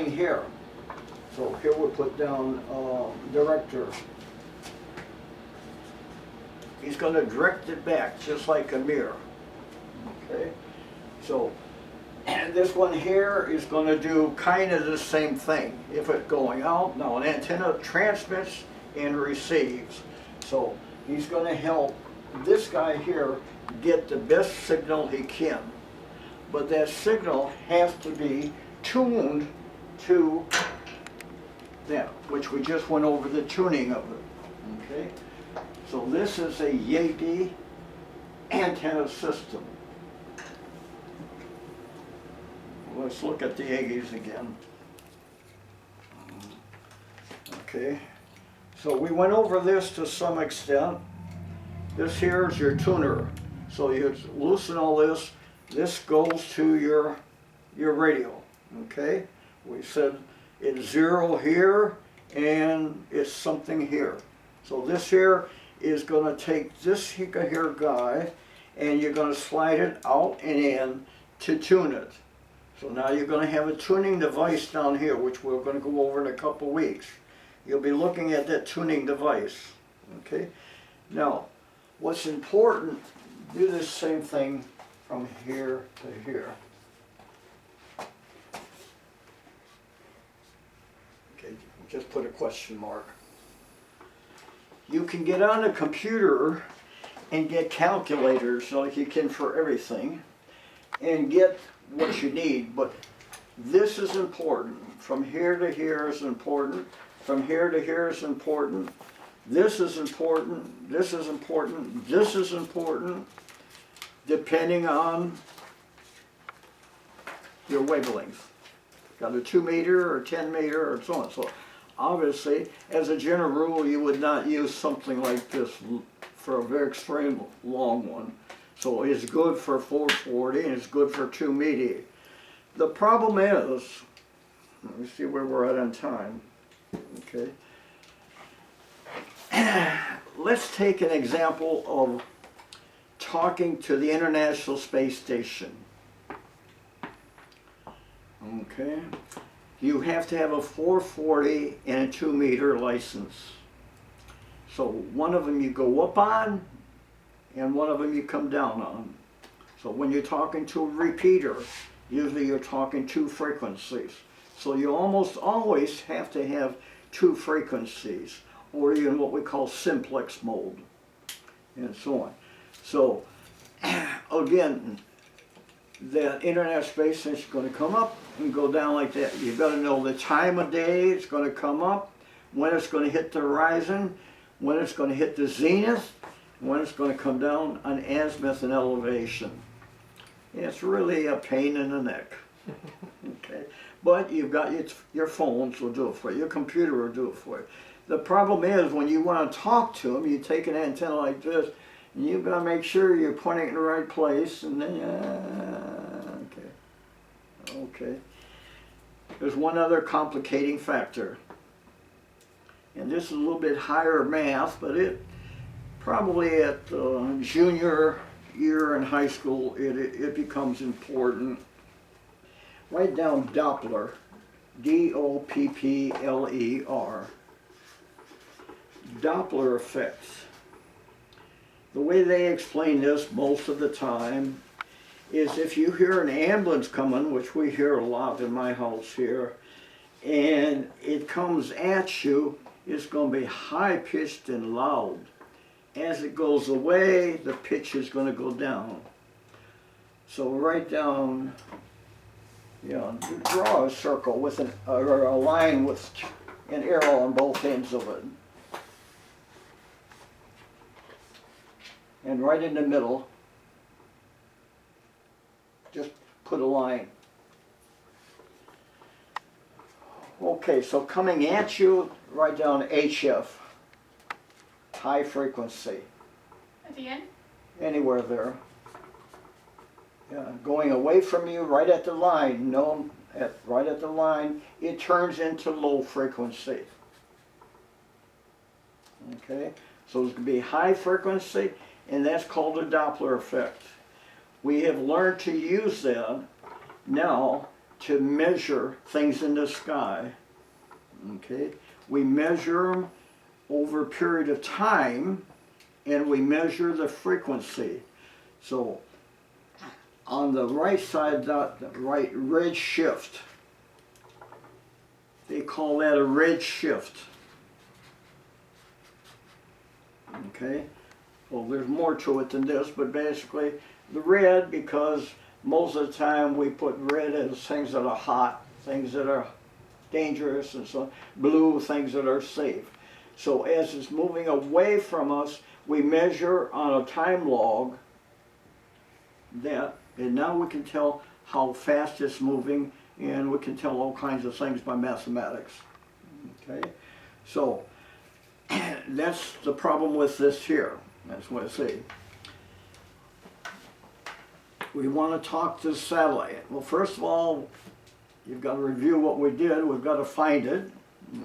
here. So here we'll put down director. He's going to direct it back just like a mirror. Okay, so and this one here is going to do kind of the same thing. If it's going out, now an antenna transmits and receives. So he's going to help this guy here get the best signal he can. But that signal has to be tuned to that, which we just went over the tuning of it. Okay, so this is a Yagi antenna system. Let's look at the Yagis again. Okay, so we went over this to some extent. This here is your tuner. So you loosen all this. This goes to your radio. Okay, we said it's 0 here and it's something here. So this here is going to take this here guy and you're going to slide it out and in to tune it. So now you're going to have a tuning device down here, which we're going to go over in a couple weeks. You'll be looking at that tuning device. Okay. Now, what's important, do this same thing from here to here. Okay, just put a question mark. You can get on a computer and get calculators like you can for everything and get what you need, but this is important. From here to here is important. From here to here is important. This is important. This is important. This is important, depending on your wavelength. Got a 2 meter or 10 meter or so on. So obviously, as a general rule, you would not use something like this for a very extreme long one. So it's good for 440 and it's good for 2 meter. The problem is, let me see where we're at on time. Okay. Let's take an example of talking to the International Space Station. Okay. You have to have a 440 and a 2 meter license. So one of them you go up on, and one of them you come down on. So when you're talking to a repeater, usually you're talking 2 frequencies. So you almost always have to have 2 frequencies, or you're in what we call simplex mode, and so on. So again, the Internet Space Station is going to come up and go down like that. You've got to know the time of day it's going to come up, when it's going to hit the horizon, when it's going to hit the zenith, when it's going to come down on azimuth and elevation. It's really a pain in the neck. Okay, but you've got your phones will do it for you. Your computer will do it for you. The problem is when you want to talk to them, you take an antenna like this, and you've got to make sure you're pointing in the right place. And then, okay. There's one other complicating factor, and this is a little bit higher math, but it probably at junior year in high school, it becomes important. Write down Doppler, D-O-P-P-L-E-R. Doppler effects. The way they explain this most of the time is if you hear an ambulance coming, which we hear a lot in my house here, and it comes at you, it's going to be high-pitched and loud. As it goes away, the pitch is going to go down. So write down, draw a circle with or a line with an arrow on both ends of it. And right in the middle, just put a line. Okay, so coming at you, write down HF. High frequency. At the end? Anywhere there. Yeah, going away from you, right at the line, right at the line, it turns into low frequency. Okay, so it's going to be high frequency, and that's called a Doppler effect. We have learned to use that now to measure things in the sky. Okay, we measure them over a period of time, and we measure the frequency. So on the right side, the right red shift, they call that a red shift. Okay, well, there's more to it than this, but basically the red, because most of the time we put red as things that are hot, things that are dangerous, and so blue, things that are safe. So as it's moving away from us, we measure on a time log that, and now we can tell how fast it's moving, and we can tell all kinds of things by mathematics. Okay, so that's the problem with this here. That's what I say. We want to talk to the satellite. Well, first of all, you've got to review what we did. We've got to find it.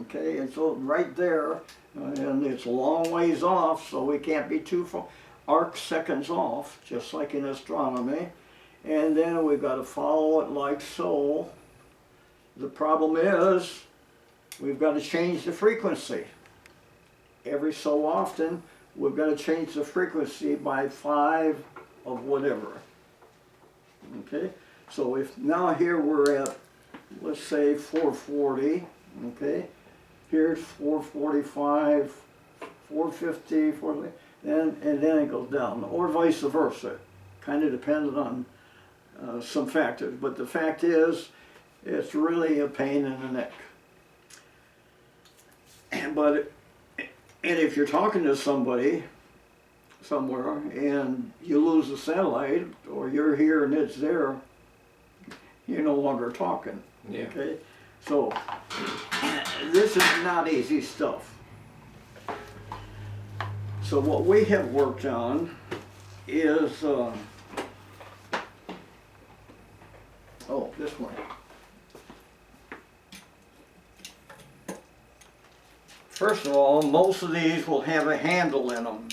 Okay, and so right there, and it's a long ways off, so we can't be too far, arc seconds off, just like in astronomy. And then we've got to follow it like so. The problem is, we've got to change the frequency. Every so often, we've got to change the frequency by 5 of whatever. Okay, so if now here we're at, let's say 440, okay, here's 445, 450, 450, and then it goes down, or vice versa. Kind of dependent on some factors, but the fact is, it's really a pain in the neck. And if you're talking to somebody somewhere and you lose the satellite, or you're here and it's there, you're no longer talking. Yeah. Okay, so this is not easy stuff. So what we have worked on is this one. First of all, most of these will have a handle in them.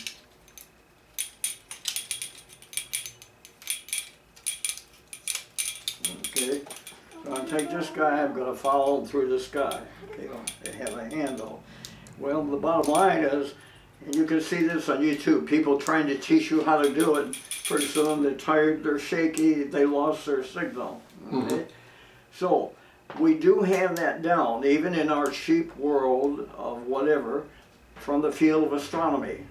Okay, so I'll take this guy, I'm going to follow him through this guy. Okay, they have a handle. Well, the bottom line is, and you can see this on YouTube, people trying to teach you how to do it. Pretty soon they're tired, they're shaky, they lost their signal. Okay? So we do have that down, even in our cheap world of whatever, from the field of astronomy.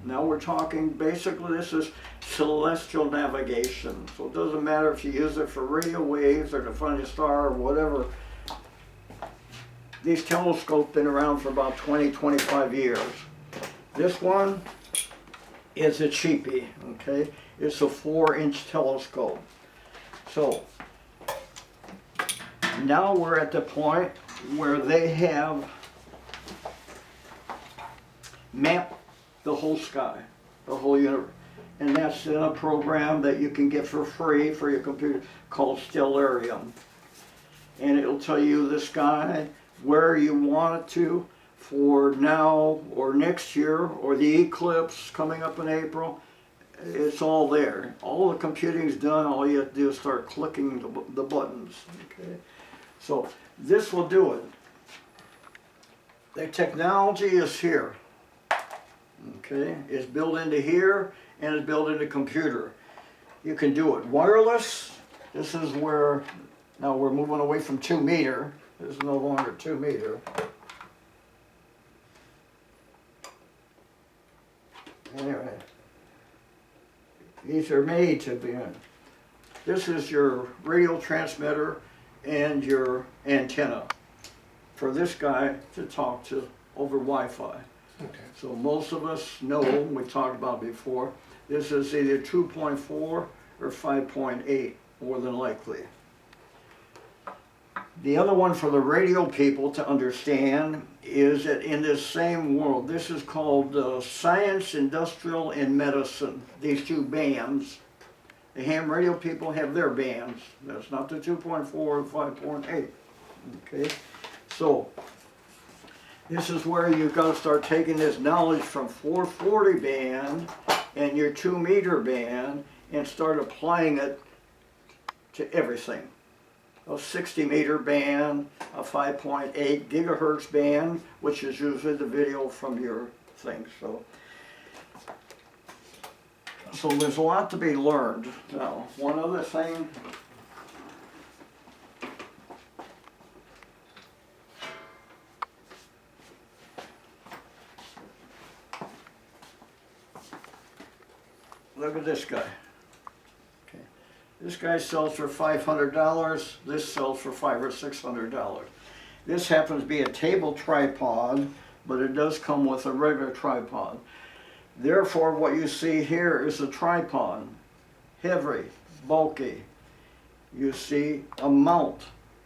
Now we're talking, basically this is celestial navigation. So it doesn't matter if you use it for radio waves or to find a star or whatever. These telescopes have been around for about 20-25 years. This one is a cheapie, okay? It's a 4-inch telescope. So now we're at the point where they have mapped the whole sky, the whole universe. And that's in a program that you can get for free for your computer called Stellarium. And it'll tell you the sky, where you want it to for now or next year, or the eclipse coming up in April. It's all there. All the computing's done. All you have to do is start clicking the buttons. Okay, so this will do it. The technology is here. Okay, it's built into here and it's built into computer. You can do it wireless. This is where now we're moving away from 2 meter. This is no longer 2 meter. Anyway, these are made to be in. This is your radio transmitter and your antenna for this guy to talk to over Wi-Fi. Okay. So most of us know, we talked about before, this is either 2.4 or 5.8, more than likely. The other one for the radio people to understand is that in this same world, this is called science, industrial, and medicine, these two bands. The ham radio people have their bands. That's not the 2.4 or 5.8. Okay, so this is where you've got to start taking this knowledge from 440 band and your 2 meter band and start applying it to everything. a 60-meter band, a 5.8 gigahertz band, which is usually the video from your thing. So there's a lot to be learned. Now, one other thing. Look at this guy. Okay. This guy sells for $500. This sells for $500 or $600. This happens to be a table tripod, but it does come with a regular tripod. Therefore, what you see here is a tripod, heavy, bulky. You see a mount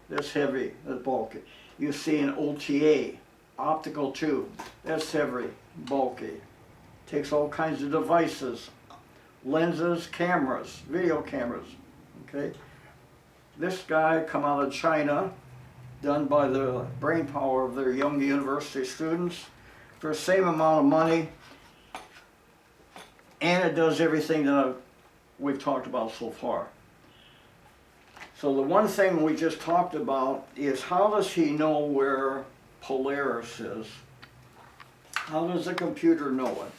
that's heavy, that's bulky. You see an OTA, optical tube, that's heavy, bulky. Takes all kinds of devices, lenses, cameras, video cameras, okay? This guy come out of China, done by the brain power of their young university students for the same amount of money, and it does everything that we've talked about so far. So the one thing we just talked about is, how does he know where Polaris is? How does the computer know it?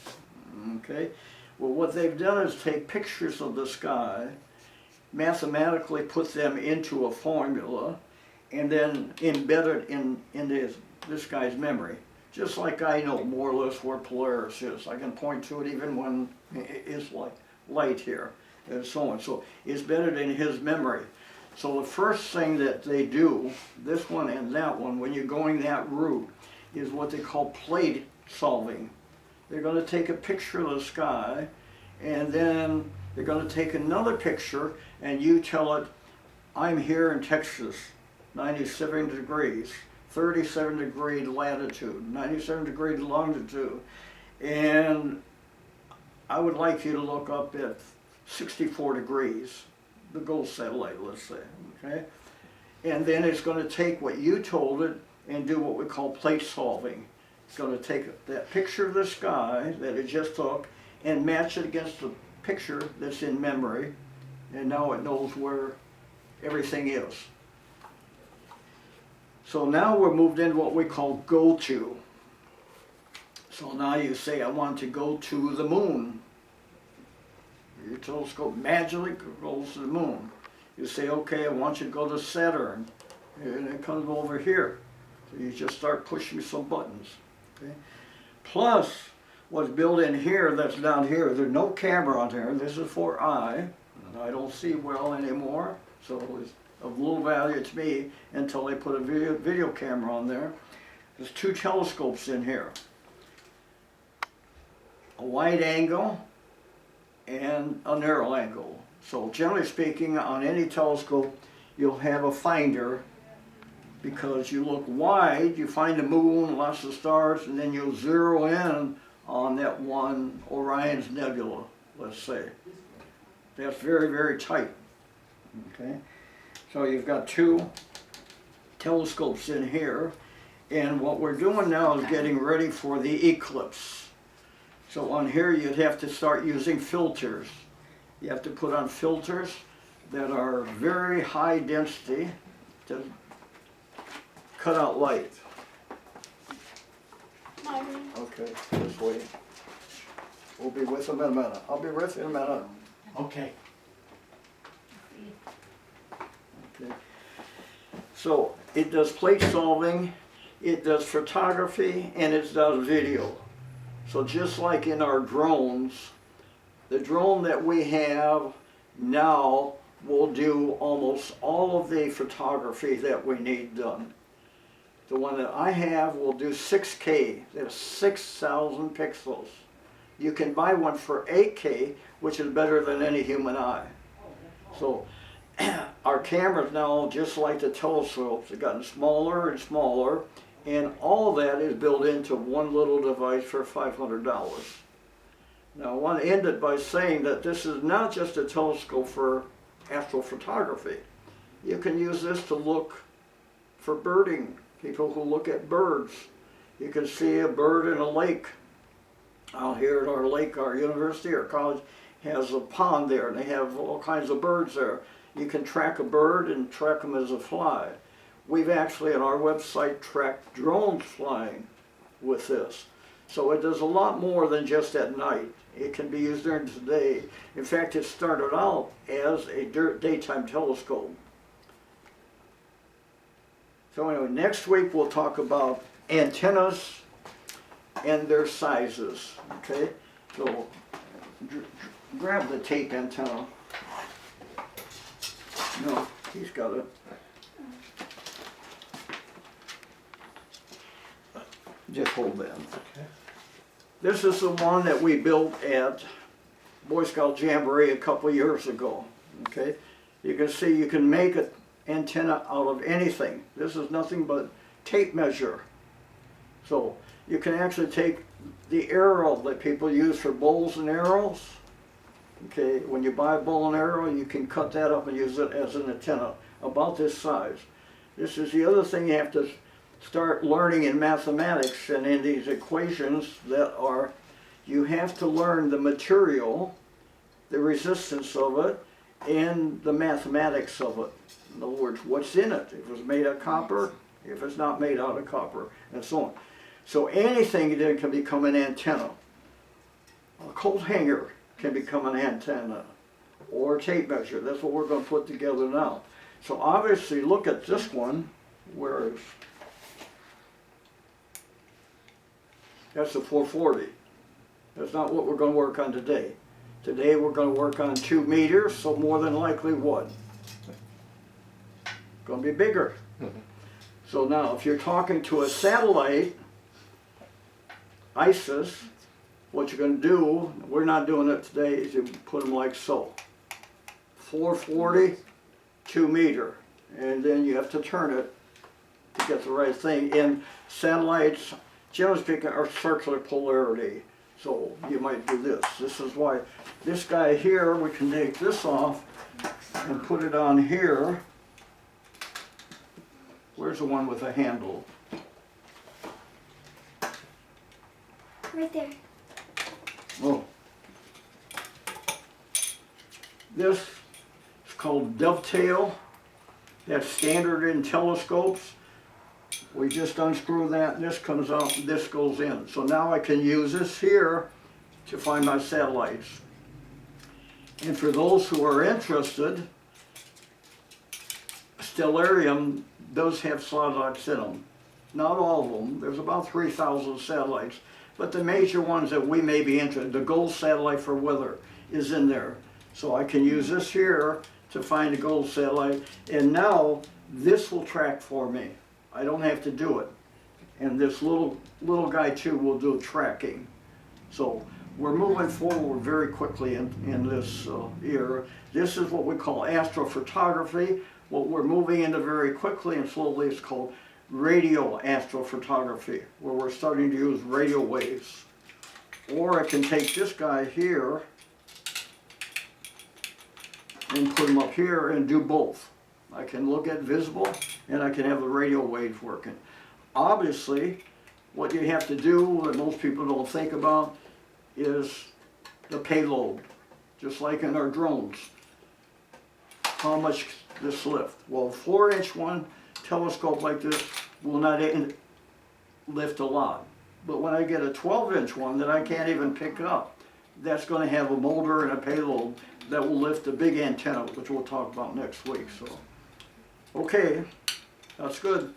Okay. Well, what they've done is take pictures of the sky, mathematically put them into a formula, and then embed it in this guy's memory. Just like I know more or less where Polaris is. I can point to it even when it's like light here, and so on. So it's embedded in his memory. So the first thing that they do, this one and that one, when you're going that route, is what they call plate solving. They're going to take a picture of the sky, and then they're going to take another picture, and you tell it, I'm here in Texas, 97 degrees, 37 degree latitude, 97 degree longitude, and I would like you to look up at 64 degrees, the gold satellite, let's say, okay? And then it's going to take what you told it and do what we call plate solving. It's going to take that picture of the sky that it just took and match it against the picture that's in memory, and now it knows where everything is. So now we're moved into what we call go to. So now you say, I want to go to the moon. Your telescope magically goes to the moon. You say, okay, I want you to go to Saturn. And it comes over here. So you just start pushing some buttons. Okay? Plus, what's built in here that's down here, there's no camera on there. This is for eye. And I don't see well anymore. So it's of little value to me until they put a video camera on there. There's two telescopes in here. A wide angle and a narrow angle. So generally speaking, on any telescope, you'll have a finder, because you look wide, you find the moon, lots of stars, and then you'll zero in on that one Orion's Nebula, let's say. That's very, very tight. Okay? So you've got two telescopes in here, and what we're doing now is getting ready for the eclipse. So on here you'd have to start using filters. You have to put on filters that are very high density to cut out light. Okay, just wait. We'll be with them in a minute. I'll be with you in a minute. Okay. Okay. So it does plate solving, it does photography, and it does video. So just like in our drones, the drone that we have now will do almost all of the photography that we need done. The one that I have will do 6K, that's 6,000 pixels. You can buy one for 8K, which is better than any human eye. So our cameras now, just like the telescopes, have gotten smaller and smaller, and all that is built into one little device for $500. Now I want to end it by saying that this is not just a telescope for astrophotography. You can use this to look for birding, people who look at birds. You can see a bird in a lake. Out here at our lake, our university, our college has a pond there, and they have all kinds of birds there. you can track a bird and track them as a fly. We've actually on our website tracked drones flying with this. So it does a lot more than just at night. It can be used during the day. In fact, it started out as a daytime telescope. So anyway, next week we'll talk about antennas and their sizes, okay? So grab the tape antenna. No, he's got it. Just hold that. Okay. This is the one that we built at Boy Scout Jamboree a couple years ago, okay? You can see you can make an antenna out of anything. This is nothing but tape measure. So you can actually take the arrow that people use for bows and arrows. Okay, when you buy a bow and arrow, you can cut that up and use it as an antenna about this size. This is the other thing you have to start learning in mathematics and in these equations that are, you have to learn the material, the resistance of it, and the mathematics of it. In other words, what's in it, if it's made of copper, if it's not made out of copper, and so on. So anything that can become an antenna. A coat hanger can become an antenna, or a tape measure. That's what we're going to put together now. So obviously, look at this one, where that's a 440. That's not what we're going to work on today. Today we're going to work on 2 meters, so more than likely what? Going to be bigger. So now, if you're talking to a satellite, ISIS, what you're going to do, we're not doing it today, is you put them like so. 440, 2 meter. And then you have to turn it to get the right thing. And satellites, generally speaking, are circular polarity. So you might do this. This is why this guy here, we can take this off and put it on here. Where's the one with a handle? Right there. Oh. This is called dovetail. That's standard in telescopes. We just unscrew that, and this comes out, and this goes in. So now I can use this here to find my satellites. And for those who are interested, Stellarium does have satellites in them. Not all of them. There's about 3,000 satellites. But the major ones that we may be interested, the gold satellite for weather is in there. So I can use this here to find the gold satellite. And now this will track for me. I don't have to do it. And this little guy too will do tracking. So we're moving forward very quickly in this era. This is what we call astrophotography. What we're moving into very quickly and slowly is called radio astrophotography, where we're starting to use radio waves. Or I can take this guy here and put him up here and do both. I can look at visible and I can have the radio waves working. Obviously, what you have to do that most people don't think about is the payload, just like in our drones. How much this lift? Well, a 4-inch one, telescope like this will not lift a lot. But when I get a 12-inch one that I can't even pick up, that's going to have a motor and a payload that will lift a big antenna, which we'll talk about next week. So, okay, that's good.